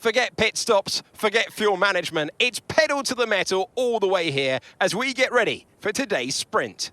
Forget pit stops, forget fuel management. It's pedal to the metal all the way here as we get ready for today's sprint.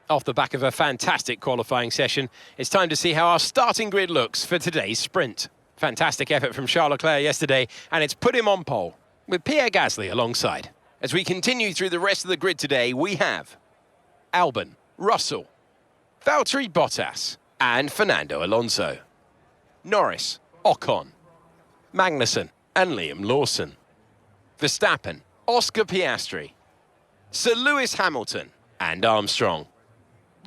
Off the back of a fantastic qualifying session, it's time to see how our starting grid looks for today's sprint. Fantastic effort from Charles Leclerc yesterday, and it's put him on pole, with Pierre Gasly alongside. As we continue through the rest of the grid today, we have Albon, Russell, Valtteri Bottas, and Fernando Alonso. Norris, Ocon, Magnussen, and Liam Lawson. Verstappen, Oscar Piastri, Sir Lewis Hamilton, and Armstrong.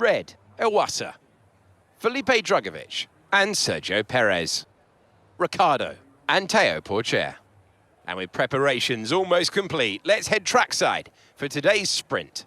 Red, Iwasa, Felipe Drugovich, and Sergio Perez. Ricciardo, and Teo Porcher. And with preparations almost complete, let's head trackside for today's sprint.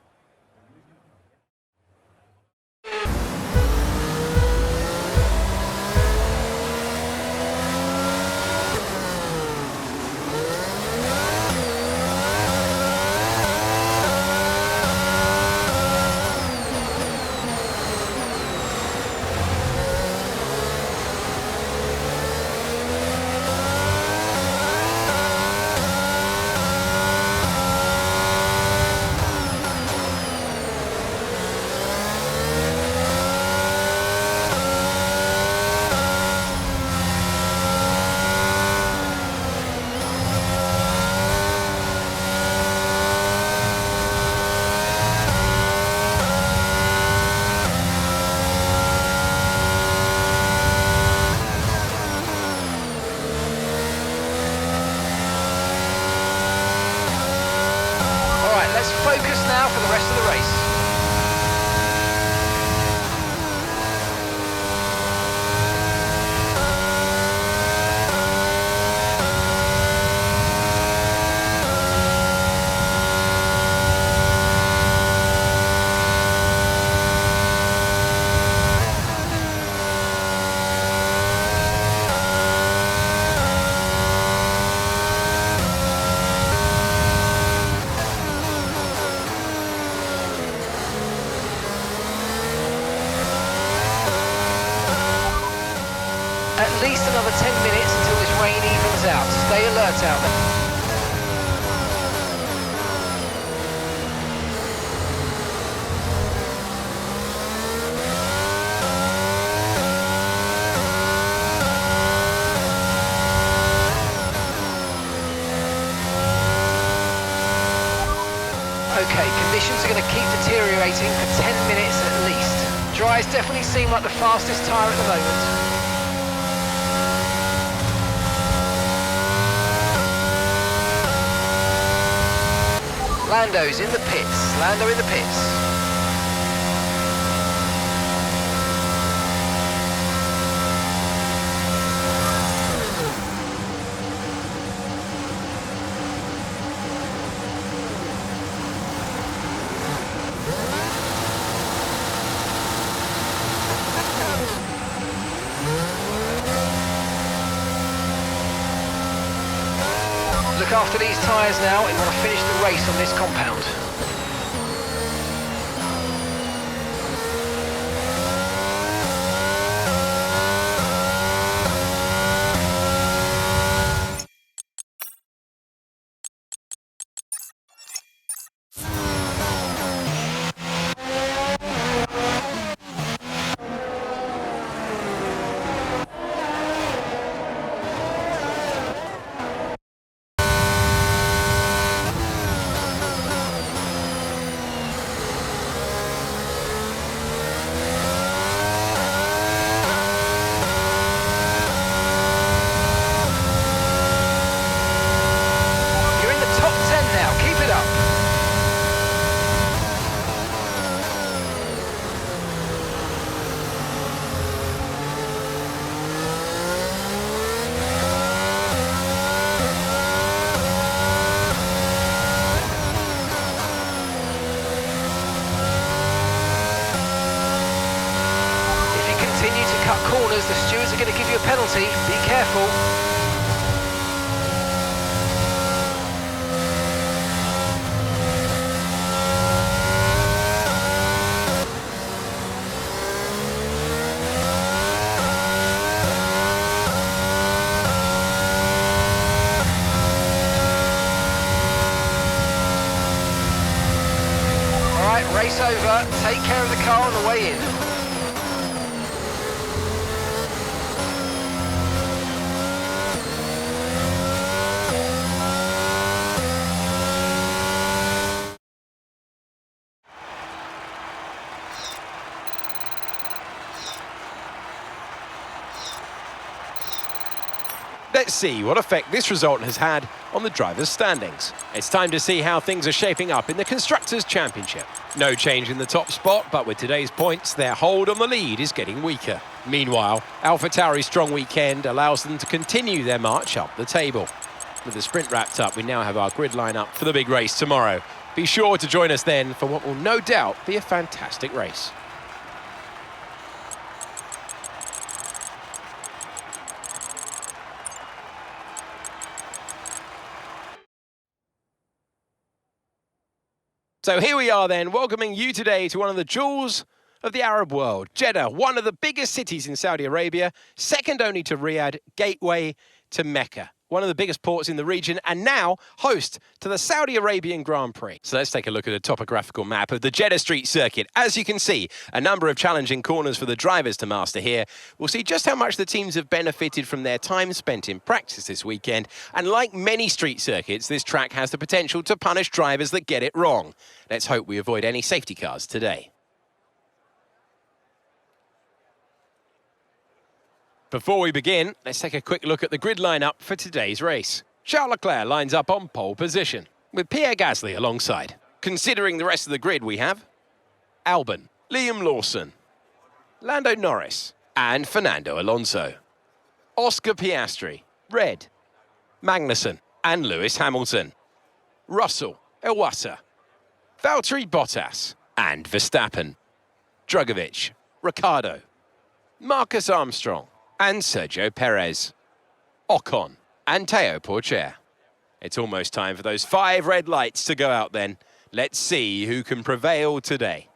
Let's focus now for the rest of the race. At least another 10 minutes until this rain evens out. Stay alert out there. Okay, conditions are going to keep deteriorating for 10 minutes at least. Dries definitely seem like the fastest tyre at the moment. Lando's in the pits. Lando in the pits. Look after these tyres now. We want to finish the race on this compound. drivers, the stewards are going to give you a penalty. Be careful. Race over, take care of the car on the way in. Let's see what effect this result has had on the drivers' standings. It's time to see how things are shaping up in the Constructors' Championship. No change in the top spot, but with today's points, their hold on the lead is getting weaker. Meanwhile, AlphaTauri's strong weekend allows them to continue their march up the table. With the sprint wrapped up, we now have our grid lineup for the big race tomorrow. Be sure to join us then for what will no doubt be a fantastic race. So here we are then, welcoming you today to one of the jewels of the Arab world. Jeddah, one of the biggest cities in Saudi Arabia, second only to Riyadh, gateway to Mecca. One of the biggest ports in the region and now host to the Saudi Arabian Grand Prix. So let's take a look at a topographical map of the Jeddah Street Circuit. As you can see, a number of challenging corners for the drivers to master here. We'll see just how much the teams have benefited from their time spent in practice this weekend. And like many street circuits, this track has the potential to punish drivers that get it wrong. Let's hope we avoid any safety cars today. Before we begin, let's take a quick look at the grid lineup for today's race. Charles Leclerc lines up on pole position, with Pierre Gasly alongside. Considering the rest of the grid, we have Albon, Liam Lawson, Lando Norris, and Fernando Alonso. Oscar Piastri, Red, Magnussen, and Lewis Hamilton. Russell, Iwasa, Valtteri Bottas, and Verstappen. Drugovich, Ricciardo, Marcus Armstrong, and Sergio Perez. Ocon and Teo Porcher. It's almost time for those 5 red lights to go out then. Let's see who can prevail today.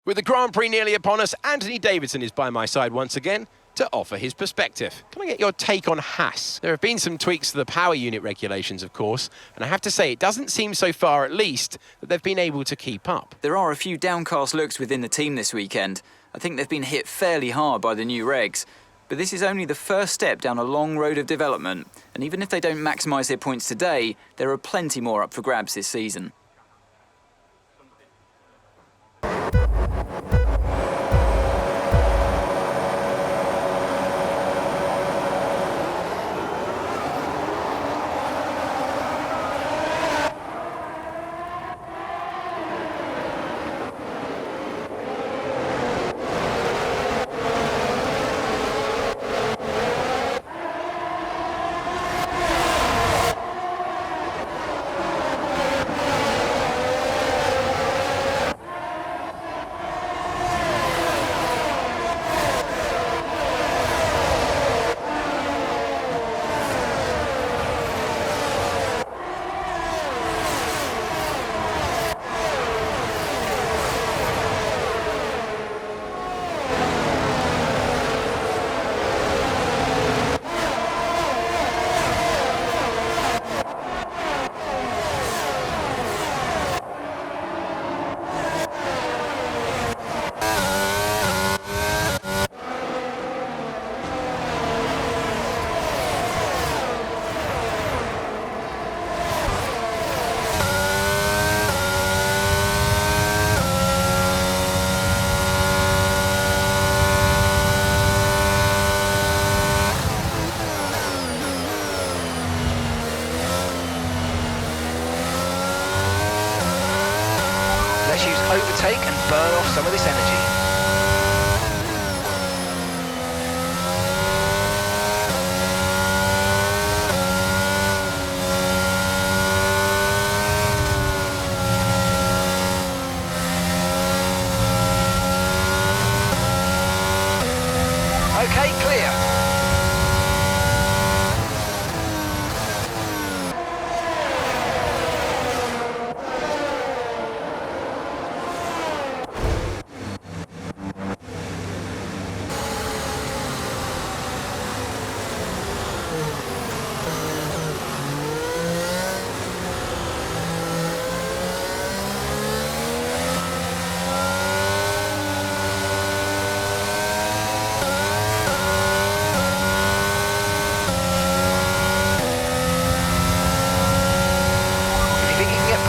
With the Grand Prix nearly upon us, Anthony Davidson is by my side once again to offer his perspective. Can I get your take on Haas? There have been some tweaks to the power unit regulations, of course, and I have to say it doesn't seem so far, at least, that they've been able to keep up. There are a few downcast looks within the team this weekend. I think they've been hit fairly hard by the new regs. But this is only the first step down a long road of development, and even if they don't maximise their points today, there are plenty more up for grabs this season. Overtake and burn off some of this energy.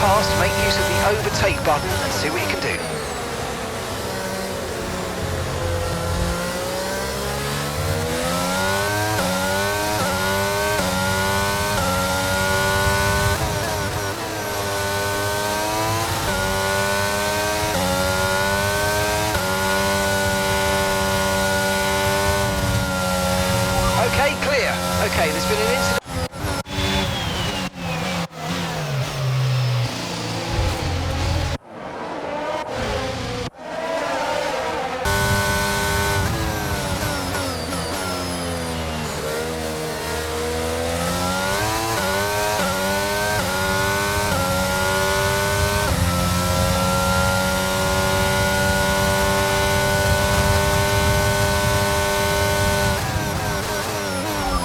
past, make use of the overtake button and see what you can do. Okay, clear. Okay, there's been an incident.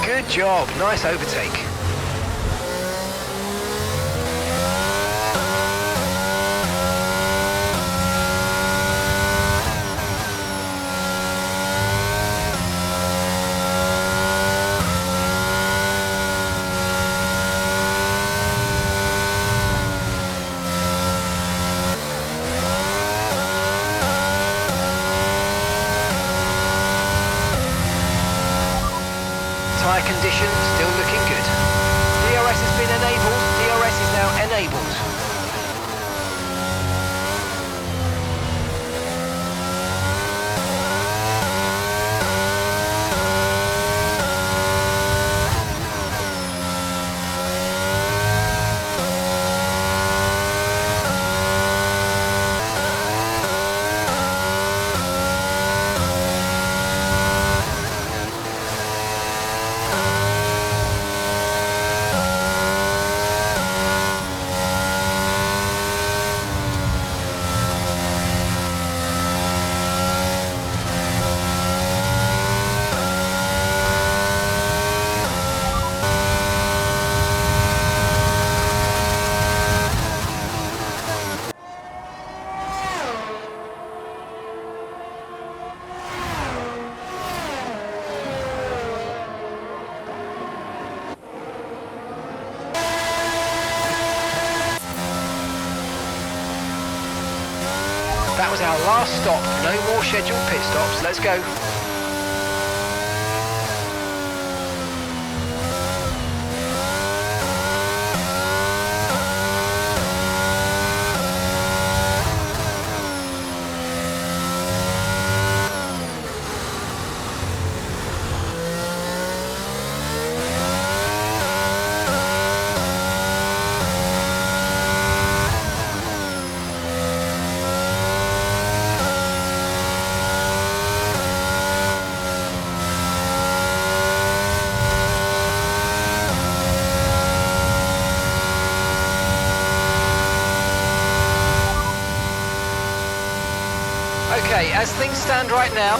Good job, nice overtake. Tyre condition still looking good. DRS has been enabled. DRS is now enabled. That was our last stop. No more scheduled pit stops. Let's go. Okay, as things stand right now,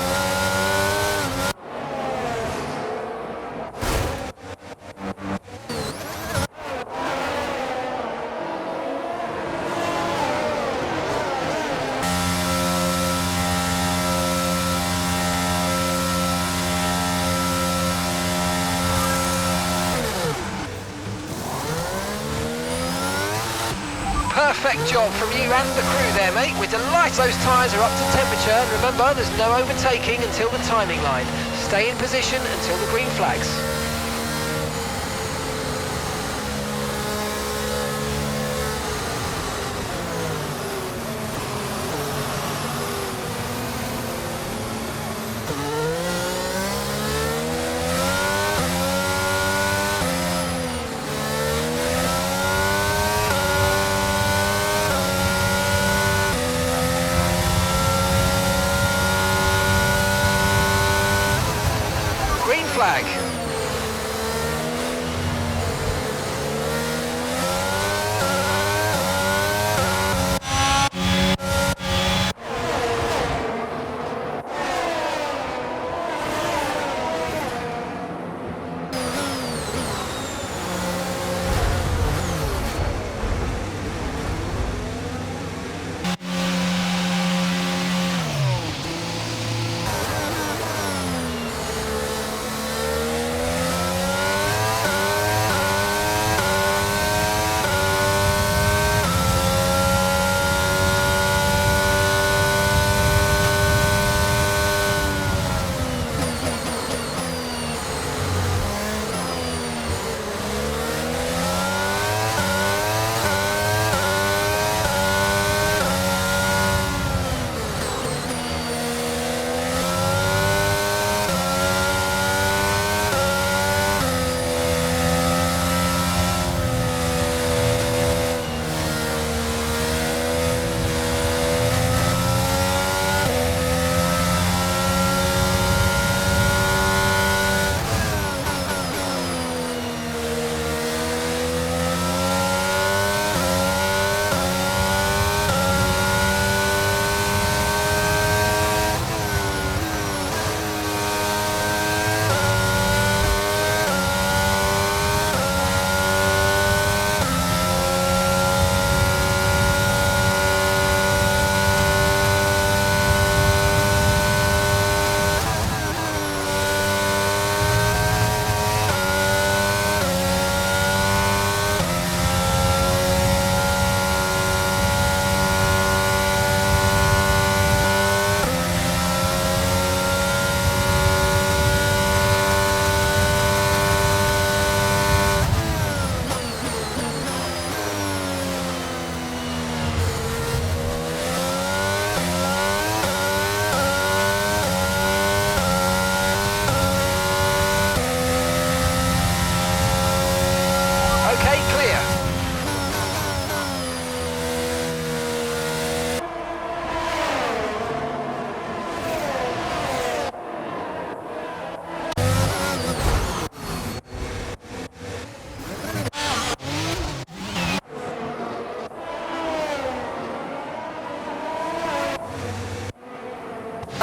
perfect job from you and the crew there, mate. We're delighted those tyres are up to temperature. And remember, there's no overtaking until the timing line. Stay in position until the green flags. Flag.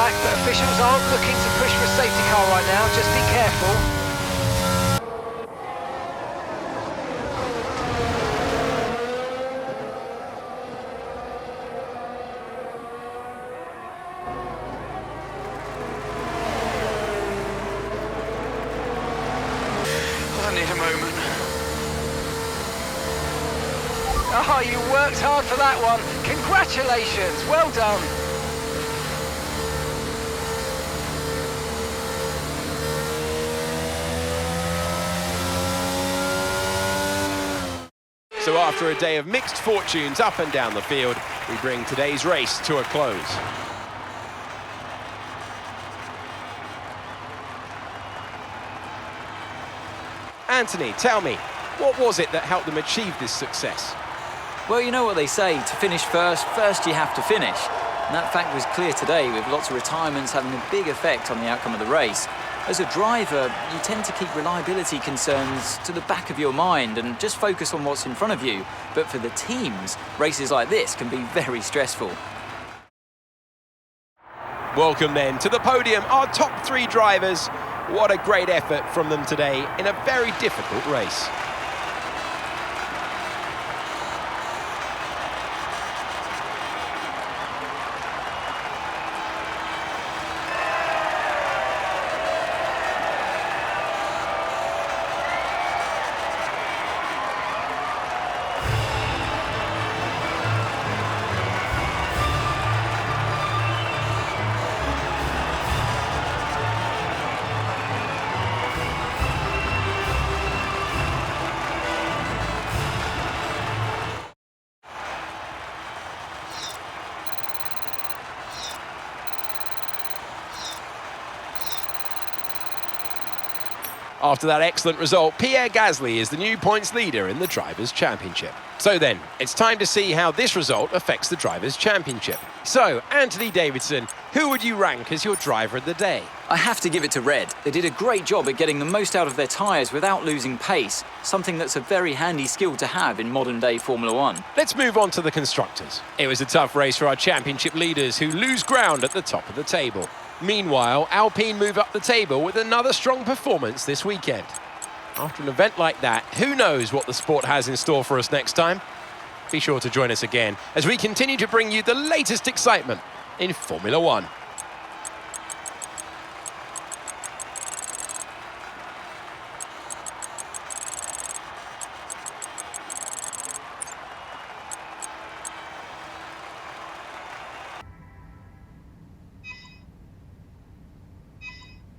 back, but officials aren't looking to push for a safety car right now. Just be careful. I need a moment. Oh, you worked hard for that one. Congratulations, well done. So after a day of mixed fortunes up and down the field, we bring today's race to a close. Anthony, tell me, what was it that helped them achieve this success? Well, you know what they say, to finish first you have to finish. And that fact was clear today, with lots of retirements having a big effect on the outcome of the race. As a driver, you tend to keep reliability concerns to the back of your mind and just focus on what's in front of you. But for the teams, races like this can be very stressful. Welcome then to the podium, our top 3 drivers. What a great effort from them today in a very difficult race. After that excellent result, Pierre Gasly is the new points leader in the Drivers' Championship. So then, it's time to see how this result affects the Drivers' Championship. So, Anthony Davidson, who would you rank as your driver of the day? I have to give it to Red. They did a great job at getting the most out of their tyres without losing pace, something that's a very handy skill to have in modern-day Formula One. Let's move on to the constructors. It was a tough race for our championship leaders who lose ground at the top of the table. Meanwhile, Alpine move up the table with another strong performance this weekend. After an event like that, who knows what the sport has in store for us next time? Be sure to join us again as we continue to bring you the latest excitement in Formula One.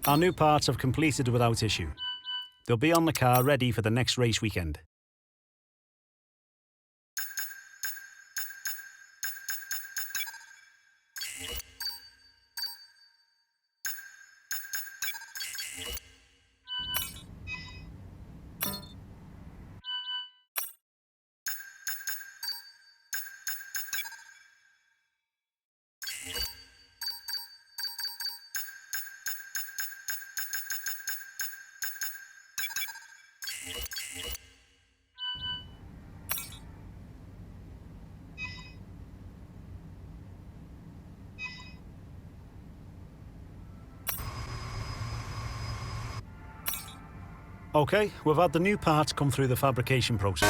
Our new parts have completed without issue. They'll be on the car ready for the next race weekend. OK, we've had the new parts come through the fabrication process.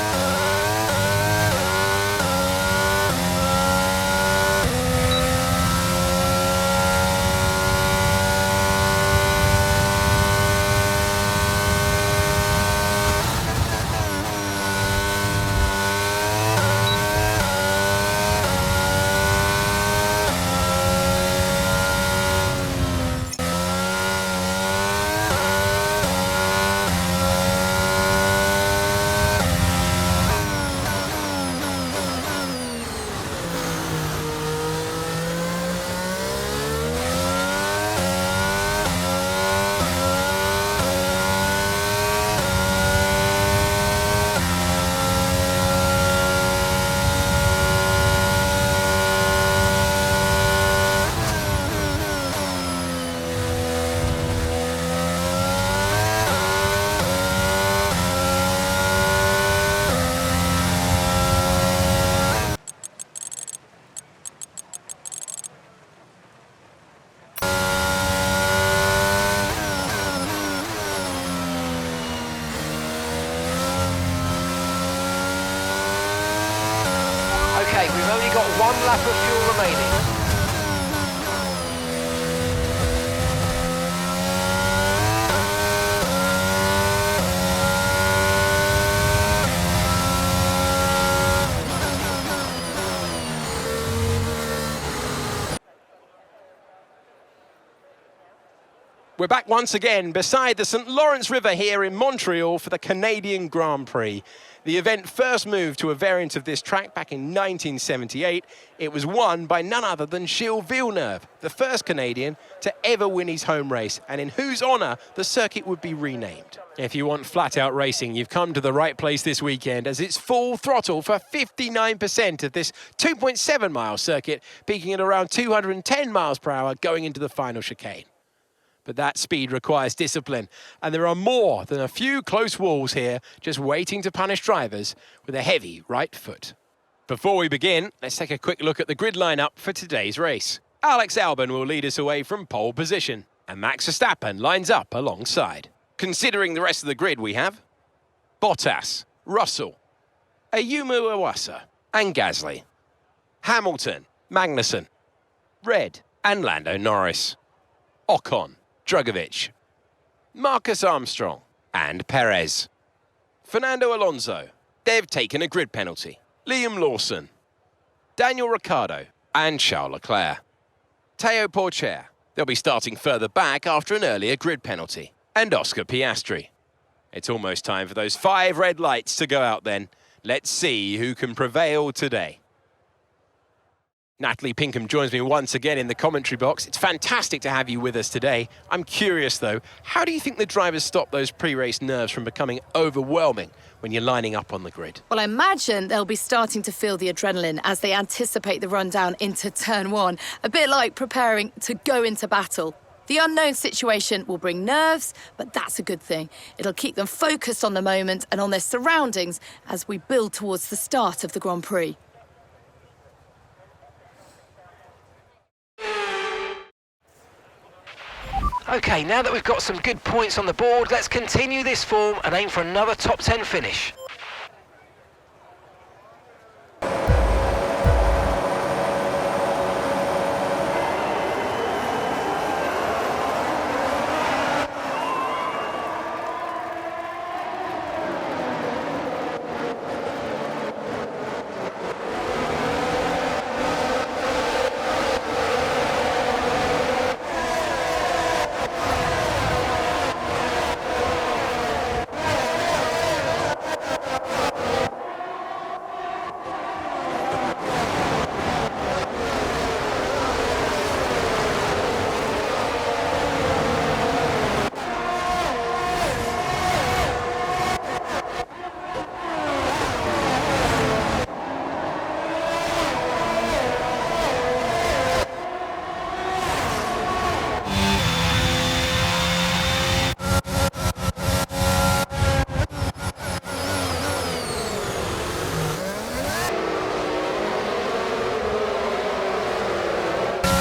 Okay, we've only got 1 lap of fuel remaining. We're back once again beside the St. Lawrence River here in Montreal for the Canadian Grand Prix. The event first moved to a variant of this track back in 1978. It was won by none other than Gilles Villeneuve, the first Canadian to ever win his home race, and in whose honour the circuit would be renamed. If you want flat-out racing, you've come to the right place this weekend, as it's full throttle for 59% of this 2.7-mile circuit, peaking at around 210 miles per hour going into the final chicane. But that speed requires discipline, and there are more than a few close walls here just waiting to punish drivers with a heavy right foot. Before we begin, let's take a quick look at the grid lineup for today's race. Alex Albon will lead us away from pole position, and Max Verstappen lines up alongside. Considering the rest of the grid, we have Bottas, Russell, Ayumu Iwasa and Gasly, Hamilton, Magnussen, Red and Lando Norris, Ocon, Drugovich, Marcus Armstrong and Perez. Fernando Alonso, they've taken a grid penalty. Liam Lawson, Daniel Ricciardo and Charles Leclerc. Teo Pourchaire, they'll be starting further back after an earlier grid penalty. And Oscar Piastri. It's almost time for those 5 red lights to go out then. Let's see who can prevail today. Natalie Pinkham joins me once again in the commentary box. It's fantastic to have you with us today. I'm curious though, how do you think the drivers stop those pre-race nerves from becoming overwhelming when you're lining up on the grid? Well, I imagine they'll be starting to feel the adrenaline as they anticipate the rundown into turn 1, a bit like preparing to go into battle. The unknown situation will bring nerves, but that's a good thing. It'll keep them focused on the moment and on their surroundings as we build towards the start of the Grand Prix. Okay, now that we've got some good points on the board, let's continue this form and aim for another top 10 finish.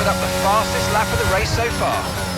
Up the fastest lap of the race so far.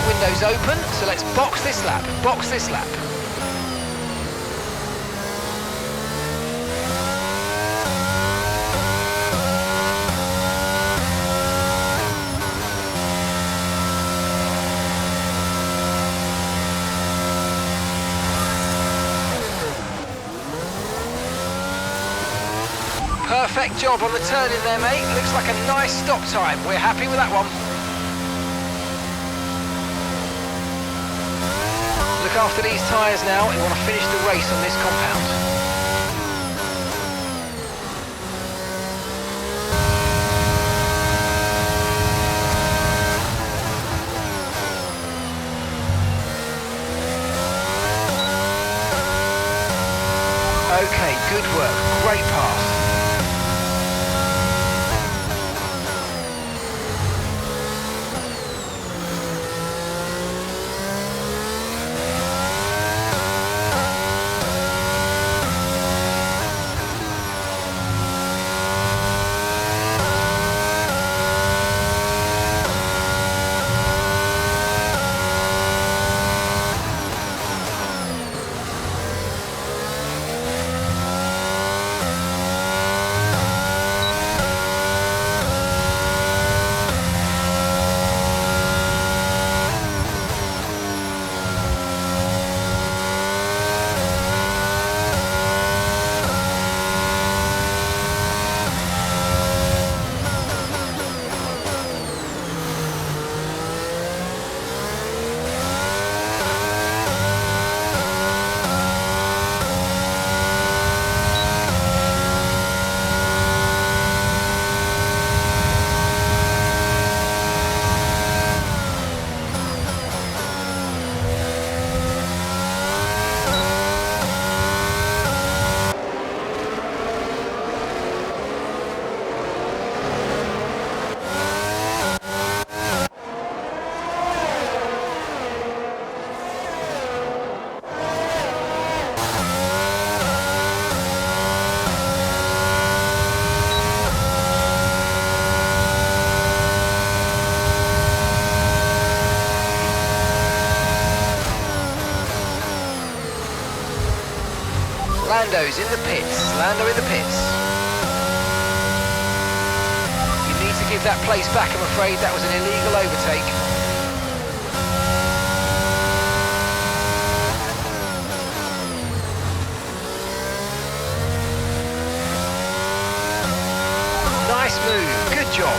Window's open, so let's box this lap, box this lap. Perfect job on the turn in there, mate. Looks like a nice stop time. We're happy with that one. Look after these tyres now. You want to finish the race on this compound. Okay, good work. Great pass. Lando's in the pits. Lando in the pits. You need to give that place back, I'm afraid. That was an illegal overtake. Nice move. Good job.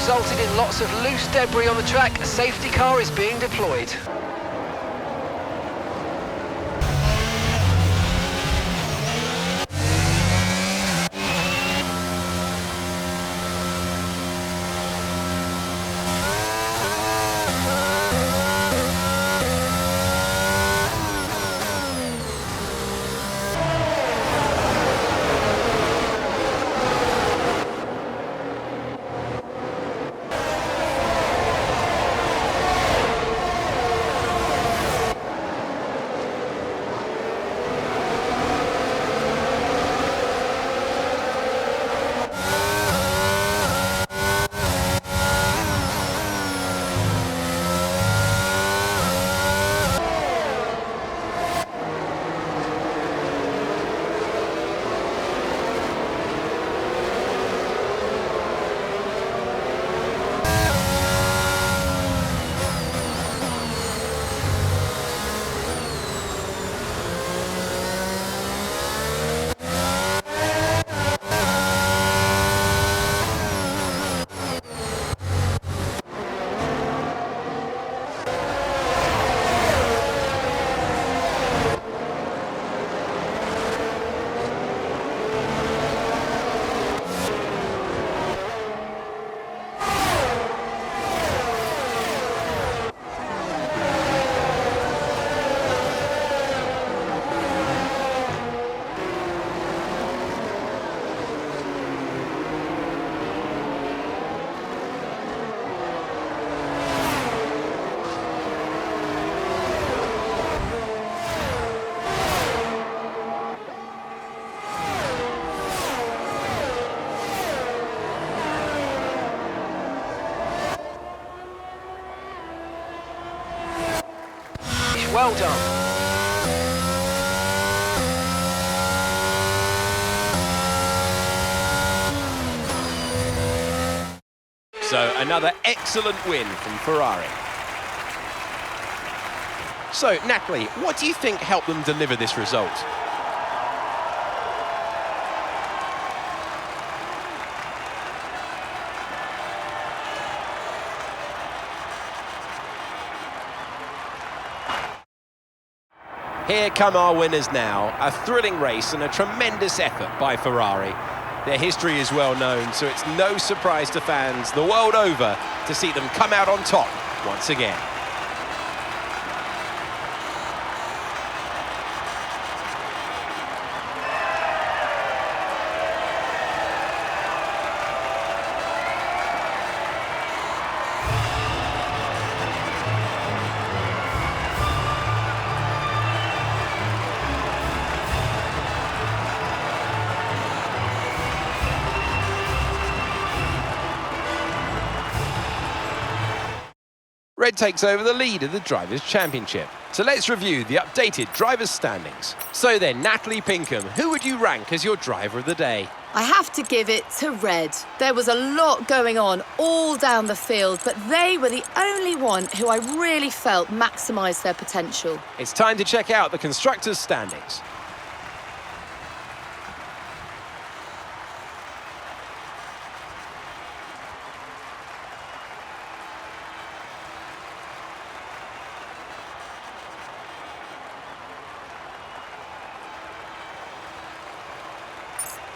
Resulted in lots of loose debris on the track. A safety car is being deployed. Well done. So another excellent win from Ferrari. So, Natalie, what do you think helped them deliver this result? Here come our winners now. A thrilling race and a tremendous effort by Ferrari. Their history is well known, so it's no surprise to fans the world over to see them come out on top once again. Red takes over the lead of the Drivers' Championship. So let's review the updated Drivers' standings. So then, Natalie Pinkham, who would you rank as your driver of the day? I have to give it to Red. There was a lot going on all down the field, but they were the only one who I really felt maximised their potential. It's time to check out the Constructors' standings.